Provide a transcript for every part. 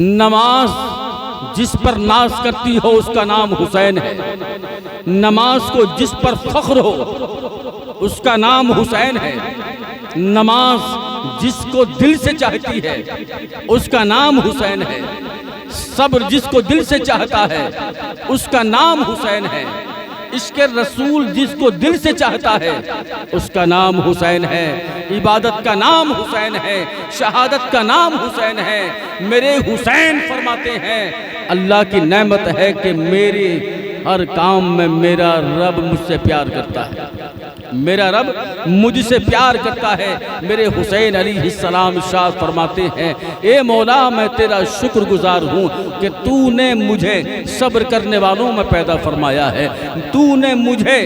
نماز جس پر ناز کرتی ہو اس کا نام حسین ہے، نماز کو جس پر فخر ہو اس کا نام حسین ہے، نماز جس کو دل سے چاہتی ہے اس کا نام حسین ہے، صبر جس کو دل سے چاہتا ہے اس کا نام حسین ہے، عشق رسول جس کو دل سے چاہتا ہے اس کا نام حسین ہے، عبادت کا نام حسین ہے، شہادت کا نام حسین ہے۔ میرے حسین فرماتے ہیں اللہ کی نعمت ہے کہ میرے ہر کام میں میرا رب مجھ سے پیار کرتا ہے، میرا رب مجھ سے پیار کرتا ہے۔ میرے حسین علیہ السلام ارشاد فرماتے ہیں اے مولا میں تیرا شکر گزار ہوں کہ تو نے مجھے صبر کرنے والوں میں پیدا فرمایا ہے، تو نے مجھے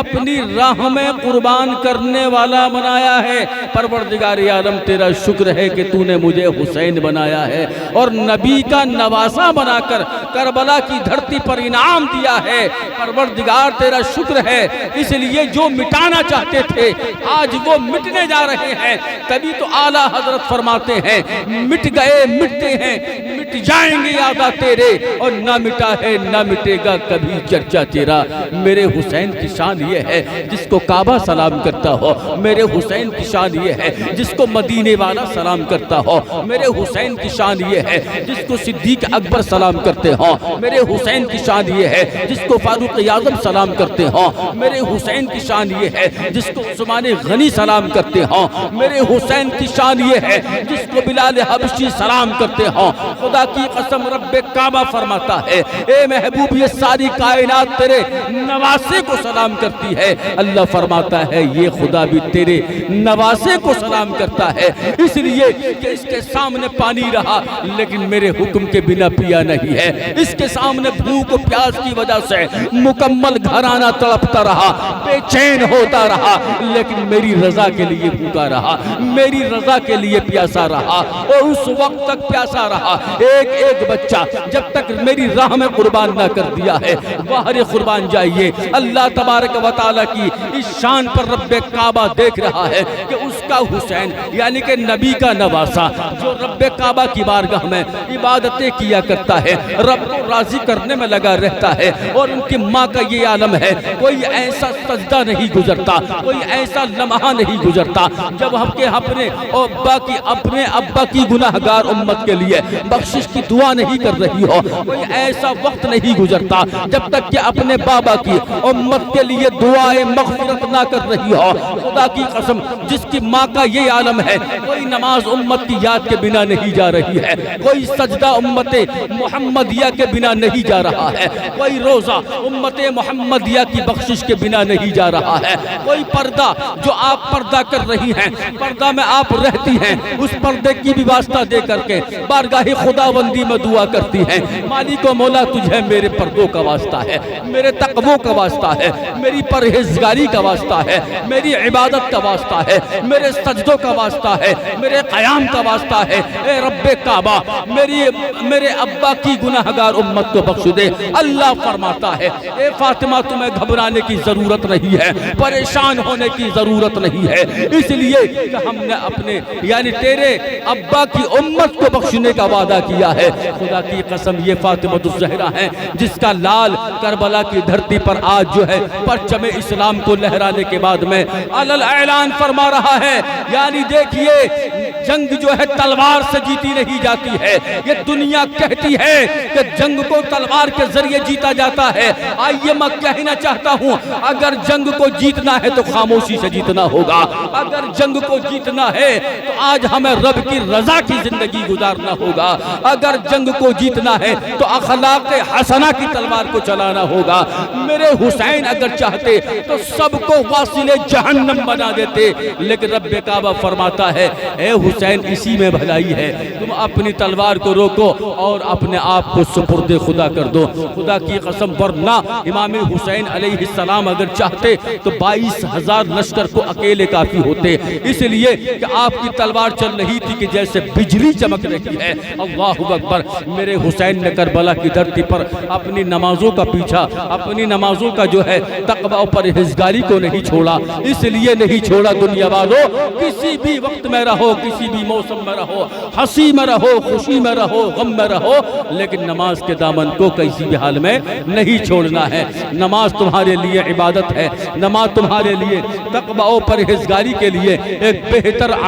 اپنی راہ میں قربان کرنے والا بنایا ہے۔ پروردگار عالم تیرا شکر ہے کہ تو نے مجھے حسین بنایا ہے اور نبی کا نواسا بنا کر کربلا کی دھرتی پر انعام دیا ہے۔ پروردگار تیرا شکر ہے، اس لیے جو مٹانا چاہتے تھے آج وہ مٹنے جا رہے ہیں۔ تبھی تو اعلیٰ حضرت فرماتے ہیں مٹ گئے مٹتے ہیں، مٹ جائیں گے یاداں تیرے، اور نہ مٹا ہے نہ مٹے گا کبھی چرچا تیرا۔ میرے حسین کی شان یہ ہے جس کو کعبہ سلام کرتا ہو، میرے حسین کی شان یہ ہے جس کو مدینے والا سلام کرتا ہو، میرے حسین کی شان یہ ہے جس کو صدیق اکبر سلام کرتے ہوں، میرے حسین کی شان یہ ہے جس کو فاروق اعظم سلام کرتے ہوں، میرے حسین کی شان یہ ہے جس کو عثمان غنی سلام کرتے ہوں، میرے حسین کی شان یہ ہے جس کو بلال حبشی سلام کرتے ہوں۔ خدا کی قسم رب کعبہ فرماتا ہے اے محبوب یہ ساری کائنات تیرے نواسے کو سلام کرتی ہے۔ اللہ فرماتا ہے یہ خدا بھی تیرے نواسے کو سلام کرتا ہے، اس لیے کہ اس کے سامنے پانی رہا لیکن میرے حکم کے بنا پیا نہیں ہے، اس کے سامنے بھوک و پیاس کی وجہ سے مکمل گھرانہ تڑپتا رہا، بے چین ہوتا رہا، لیکن میری رضا کے لیے بھوکا رہا، میری رضا کے لیے پیاسا رہا، اور اس وقت تک پیاسا رہا ایک ایک بچہ جب تک میری راہ میں قربان نہ کر دیا ہے۔ باہر قربان جائیے، اللہ تبارک و تعالیٰ کی اس شان پر رب کعبہ دیکھ رہا ہے کہ اس کا حسین یعنی کہ نبی کا نواسا جو رب کعبہ کی بارگاہ میں عبادتیں کیا کرتا ہے، رب کو راضی کرنے میں لگا رہتا ہے، اور ان کی ماں کا یہ عالم ہے کوئی ایسا سجدہ نہیں گزرتا، کوئی ایسا لمحہ نہیں گزرتا جب ہم کے اپنے ابا کی گناہگار امت کے لیے بخشش کی دعا نہیں کر رہی ہو، کوئی ایسا وقت نہیں گزرتا جب تک کہ اپنے بابا کی امت کے لیے دعائیں مغفرت نہ کر رہی ہو۔ خدا کی قسم جس کی ماں کا یہ عالم ہے کوئی نماز امت کی یاد کے بنا نہیں جا رہی ہے، کوئی سجدہ امت محمدیہ کے بنا نہیں جا رہا ہے، کوئی روزہ امت محمدیہ کی بخشش کے بنا نہیں جا رہا ہے، کوئی پردہ جو آپ پردہ کر رہی ہیں، پردہ میں آپ رہتی ہیں، اس پردے کی بھی واسطہ دے کر کے بارگاہ خداوندی میں دعا کرتی ہیں مالک و مولا تجھے میرے پردوں کا واسطہ ہے، میرے تقوی کا واسطہ ہے، میری پرہیزگاری کا واسطہ ہے، میری عبادت کا واسطہ ہے، میرے سجدوں کا واسطہ ہے، میرے قیام کا واسطہ ہے۔ اے رب کعبہ میرے ابا کی گناہگار امت کو بخش دے۔ اللہ فرماتا ہے اے فاطمہ تمہیں گھبرانے کی ضرورت نہیں ہے، پریشان ہونے کی ضرورت نہیں ہے، اس لیے کہ ہم نے اپنے یعنی تیرے ابا کی امت کو بخشنے کا وعدہ کیا ہے۔ خدا کی قسم یہ فاطمہ الزہرا ہیں جس کا لال کربلا کی دھرتی پر آج جو ہے پرچم اسلام کو لہرانے کے بعد میں علل اعلان فرما رہا ہے، یعنی دیکھیے جنگ جو ہے تلوار سے جیتی نہیں جاتی ہے، یہ دنیا کہتی ہے کہ جنگ کو تلوار کے ذریعے جیتا جاتا ہے۔ آئیے میں کہنا چاہتا ہوں اگر جنگ کو جیتنا ہے تو خاموشی سے جیتنا ہوگا، اگر جنگ کو جیتنا ہے تو آج ہمیں رب کی رضا کی زندگی گزارنا ہوگا، اگر جنگ کو جیتنا ہے تو اخلاق حسنہ کی تلوار کو چلانا ہوگا۔ میرے حسین اگر چاہتے تو سب کو واصل جہنم بنا دیتے، لیکن رب کعبہ فرماتا ہے اے حسین اسی میں بھلائی ہے، تم اپنی تلوار کو روکو اور اپنے آپ کو سپرد خدا کر دو۔ خدا کی قسم ورنہ امام حسین علیہ السلام اگر چاہتے تو 22,000 لشکر کو اکیلے کافی ہوتے، اس لیے کہ آپ کی تلوار چل رہی تھی کہ جیسے بجلی چمک رہی ہے۔ اللہ اللہ اکبر، میرے حسین نے کربلا کی دھرتی پر اپنی نمازوں کا پیچھا، اپنی نمازوں کا جو ہے تقوی و پرہیزگاری کو نہیں چھوڑا۔ اس لیے نہیں چھوڑا دنیا والوں، کسی بھی وقت میں رہو، کسی بھی موسم میں رہو، ہنسی میں رہو، خوشی میں رہو، غم میں رہو، لیکن نماز کے دامن کو کسی بھی حال میں نہیں چھوڑنا ہے۔ نماز تمہارے لیے عبادت ہے، نماز تمہارے لیے تقوی و پرہیزگاری کے لیے ایک بہتر